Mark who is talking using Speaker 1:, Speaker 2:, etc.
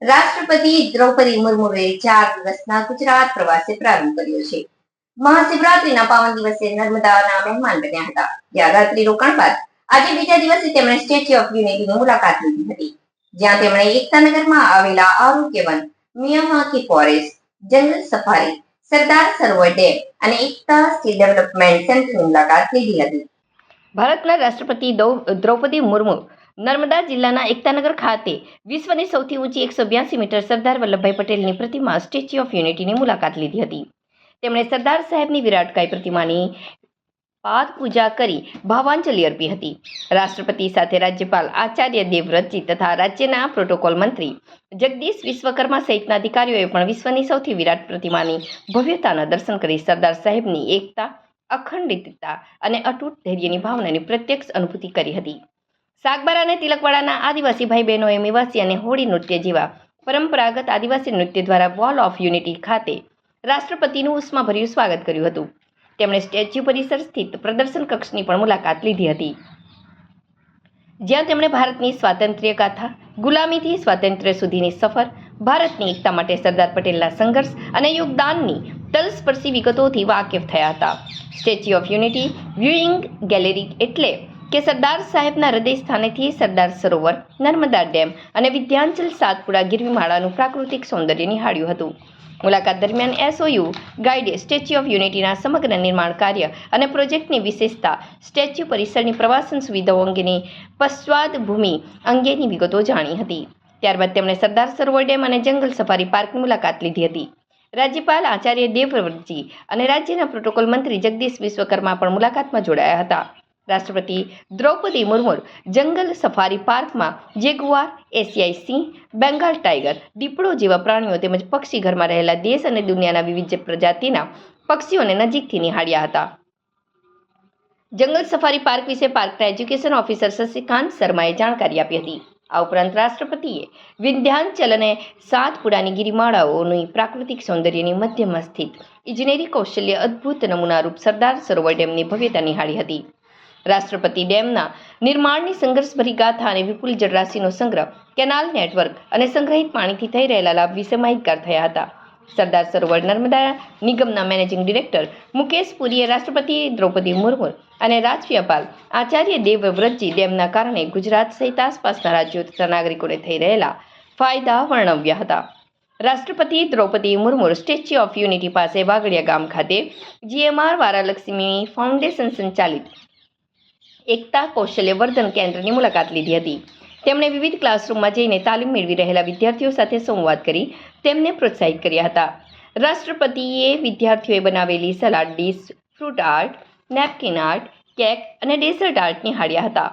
Speaker 1: રાષ્ટ્રપતિ દ્રૌપદી મુર્મુએ 4 દિવસના ગુજરાત પ્રવાસે પ્રારંભ કર્યો છે. મહાશિવરાત્રીના પાવન દિવસે નર્મદાના મહેમાન બન્યા હતા. ત્યાં રાત્રિ રોકાણ બાદ આજે બીજા દિવસે તેમણે સ્ટેચ્યુ ઓફ યુનિટીની મુલાકાત લીધી હતી, જ્યાં તેમણે એકતાનગરમાં આવેલા આરોગ્યવન, મિયાવાકી ફોરેસ્ટ, જંગલ સફારી, સરદાર સરોવર ડેમ અને એકતા સ્કિલ ડેવલપમેન્ટ સેન્ટરની મુલાકાત લીધી હતી.
Speaker 2: ભારતના રાષ્ટ્રપતિ દ્રૌપદી મુર્મુ નર્મદા જિલ્લાના એકતાનગર ખાતે વિશ્વની સૌથી ઊંચી 182 મીટર સરદાર વલ્લભભાઈ પટેલની પ્રતિમા સ્ટેચ્યુ ઓફ યુનિટીની મુલાકાત લીધી હતી. તેમણે સરદાર સાહેબની વિરાટકાય પ્રતિમાની પાદ પૂજા કરી ભાવાંજલિ અર્પી હતી. રાષ્ટ્રપતિ સાથે રાજ્યપાલ આચાર્ય દેવવ્રતજી તથા રાજ્યના પ્રોટોકોલ મંત્રી જગદીશ વિશ્વકર્મા સહિતના અધિકારીઓએ પણ વિશ્વની સૌથી વિરાટ પ્રતિમાની ભવ્યતાના દર્શન કરી સરદાર સાહેબની એકતા, અખંડિતતા અને અતૂટ ધૈર્યની ભાવનાની પ્રત્યક્ષ અનુભૂતિ કરી હતી. સાગબારા અને તિલકવાડાના આદિવાસી ભાઈ બહેનોએ મેવાસી અને હોળી નૃત્ય જેવા પરંપરાગત આદિવાસી નૃત્ય દ્વારા વોલ ઓફ યુનિટી ખાતે રાષ્ટ્રપતિનું ઉષ્માભર્યું સ્વાગત કર્યું હતું. તેમણે સ્ટેચ્યુ પરિસર સ્થિત પ્રદર્શન કક્ષની પણ મુલાકાત લીધી હતી, જ્યાં તેમણે ભારતની સ્વાતંત્ર્ય ગાથા, ગુલામીથી સ્વાતંત્ર્ય સુધીની સફર, ભારતની એકતા માટે સરદાર પટેલના સંઘર્ષ અને યોગદાનની તલસ્પર્શી વિગતોથી વાકેફ થયા હતા. Statue of unity viewing gallery એટલે કે સરદાર સાહેબના હૃદય સ્થાનેથી સરદાર સરોવર, નર્મદા ડેમ અને વિંધ્યાચલ સાતપુડા ગિરવીમાળાનું પ્રાકૃતિક સૌંદર્ય નિહાળ્યું હતું. મુલાકાત દરમિયાન એસઓયુ ગાઈડે સ્ટેચ્યુ ઓફ યુનિટીના સમગ્ર નિર્માણ કાર્ય અને પ્રોજેક્ટની વિશેષતા, સ્ટેચ્યુ પરિસરની પ્રવાસન સુવિધાઓ અંગેની પશ્ચાદભૂમિ અંગેની વિગતો જાણી હતી. ત્યારબાદ તેમણે સરદાર સરોવર ડેમ અને જંગલ સફારી પાર્કની મુલાકાત લીધી હતી. રાજ્યપાલ આચાર્ય દેવવ્રતજી અને રાજ્યના પ્રોટોકોલ મંત્રી જગદીશ વિશ્વકર્મા પણ મુલાકાતમાં જોડાયા હતા. રાષ્ટ્રપતિ દ્રૌપદી મુર્મુ જંગલ સફારી પાર્કમાં જેગુઆર, એશિયાઈ સિંહ, બેંગાલ ટાઈગર, દીપડો જેવા પ્રાણીઓ તેમજ પક્ષીઘરમાં રહેલા દેશ અને દુનિયાના વિવિધ પ્રજાતિના પક્ષીઓને નજીકથી નિહાળ્યા હતા. જંગલ સફારી પાર્ક વિશે પાર્કના એજ્યુકેશન ઓફિસર શશિકાંત શર્માએ જાણકારી આપી હતી. આ ઉપરાંત રાષ્ટ્રપતિએ વિંધ્યાચલ અને સાતપુડાની ગિરિમાળાઓની પ્રાકૃતિક સૌંદર્યની મધ્યમાં સ્થિત ઇજનેરી કૌશલ્ય અદ્ભુત નમૂનારૂપ સરદાર સરોવર ડેમની ભવ્યતા નિહાળી હતી. રાષ્ટ્રપતિ ડેમના નિર્માણની સંઘર્ષભરી ગાથા અને વિપુલ જળરાશિનો સંગ્રહ, કેનાલ નેટવર્ક અને સંગ્રહિત પાણીથી થઈ રહેલા લાભ વિશે માહિતગાર થયા હતા. સરદાર સરોવર નર્મદા નિગમના મેનેજિંગ ડિરેક્ટર મુકેશ પુરીએ રાષ્ટ્રપતિ દ્રૌપદી મુર્મુ અને રાજ્યપાલ આચાર્ય દેવવ્રતજી ડેમના કારણે ગુજરાત સહિત આસપાસના રાજ્યો તથા નાગરિકોને થઈ રહેલા ફાયદા વર્ણવ્યા હતા. રાષ્ટ્રપતિ Draupadi Murmu statue of unity પાસે વાગડિયા ગામ ખાતે GMR વારાલક્ષ્મી ફાઉન્ડેશન સંચાલિત એકતા કૌશલ્યવર્ધન કેન્દ્રની મુલાકાત લીધી હતી. તેમણે વિવિધ ક્લાસરૂમમાં જઈને તાલીમ મેળવી રહેલા વિદ્યાર્થીઓ સાથે સંવાદ કરી તેમને પ્રોત્સાહિત કર્યા હતા. રાષ્ટ્રપતિએ વિદ્યાર્થીઓએ બનાવેલી salad dish, fruit art, napkin art, cake અને ડેઝર્ટ આર્ટ નિહાળ્યા હતા.